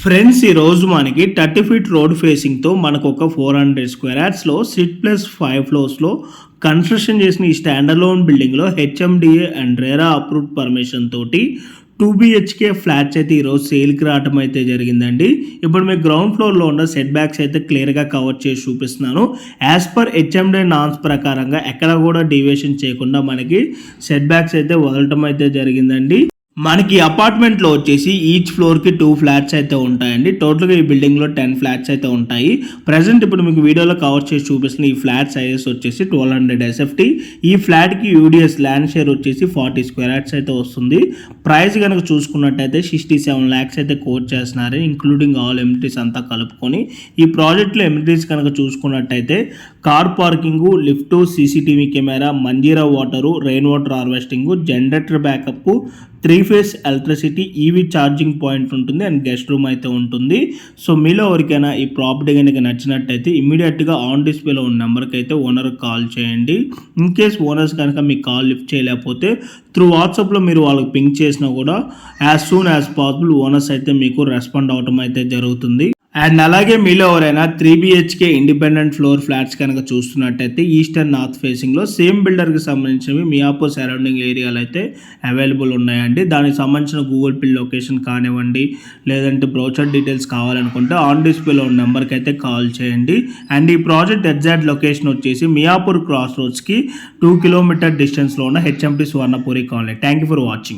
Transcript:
Friends ఈ రోజు మనకి 30 ఫీట్ రోడ్ ఫేసింగ్తో మనకు ఒక 400 స్క్వేర్ యార్డ్స్లో సిట్ ప్లస్ 5 ఫ్లోర్స్లో కన్స్ట్రక్షన్ చేసిన ఈ స్టాండర్డ్ లోన్ బిల్డింగ్లో HMDA and RERA approved permission తోటి 2 BHK ఫ్లాట్స్ అయితే ఈరోజు సేల్కి రావటం అయితే జరిగిందండి. ఇప్పుడు మీకు గ్రౌండ్ ఫ్లోర్లో ఉన్న సెట్ బ్యాక్స్ అయితే క్లియర్గా కవర్ చేసి చూపిస్తున్నాను. యాజ్ పర్ హెచ్ఎండిఏ నామ్స్ ప్రకారంగా ఎక్కడ కూడా డీవియేషన్ చేయకుండా మనకి సెట్ బ్యాక్స్ అయితే వదలటం అయితే జరిగిందండి. మనకి అపార్ట్మెంట్లో వచ్చేసి ఈచ్ ఫ్లోర్కి 2 ఫ్లాట్స్ అయితే ఉంటాయండి. టోటల్గా ఈ బిల్డింగ్లో 10 ఫ్లాట్స్ అయితే ఉంటాయి. ప్రజెంట్ ఇప్పుడు మీకు వీడియోలో కవర్ చేసి చూపిస్తున్న ఈ ఫ్లాట్ సైజెస్ వచ్చేసి 1200 SFT. ఈ ఫ్లాట్కి యూడిఎస్ ల్యాండ్ షేర్ వచ్చేసి 40 స్క్వేర్ యార్డ్స్ అయితే వస్తుంది. ప్రైస్ కనుక చూసుకున్నట్టయితే 67 lakhs అయితే కోట్ చేస్తున్నారు, ఇంక్లూడింగ్ ఆల్ ఎమ్యూనిటీస్ అంతా కలుపుకొని. ఈ ప్రాజెక్ట్లో ఎమ్యూనిటీస్ కనుక చూసుకున్నట్టయితే car parking, lift, CCTV camera, Manjira water, rain water harvesting, generator backup, 3 phase electricity, EV charging point ఉంటుంది అండ్ గెస్ట్ రూమ్ అయితే ఉంటుంది. సో మీలో ఎవరికైనా ఈ ప్రాపర్టీ కనుక నచ్చినట్టయితే ఇమీడియట్గా ఆన్ డిస్ప్లేలో ఉన్న నెంబర్కి అయితే ఓనర్కి కాల్ చేయండి. ఇన్ కేస్ ఓనర్స్ కనుక మీకు కాల్ లిఫ్ట్ చేయలేకపోతే త్రూ వాట్సాప్లో మీరు వాళ్ళకి పింక్ చేసినా కూడా as soon as possible owners అయితే మీకు రెస్పాండ్ అవటం అయితే జరుగుతుంది. అండ్ అలాగే మీలో ఎవరైనా 3 BHK ఇండిపెండెంట్ ఫ్లోర్ ఫ్లాట్స్ కనుక చూస్తున్నట్టయితే ఈస్ట్ అండ్ నార్త్ ఫేసింగ్లో సేమ్ బిల్డర్కి సంబంధించినవి మియాపూర్ సరౌండింగ్ ఏరియాలో అయితే అవైలబుల్ ఉన్నాయండి. దానికి సంబంధించిన గూగుల్ పిల్ లొకేషన్ కానివ్వండి, లేదంటే బ్రౌచర్ డీటెయిల్స్ కావాలనుకుంటే ఆన్ డిస్ప్లేలో ఉన్న నెంబర్కి అయితే కాల్ చేయండి. అండ్ ఈ ప్రాజెక్ట్ ఎగ్జాక్ట్ లొకేషన్ వచ్చేసి మియాపూర్ క్రాస్ రోడ్స్కి 2 kilometer డిస్టెన్స్లో ఉన్న HMT Suvarnapuri colony. Thank you for watching.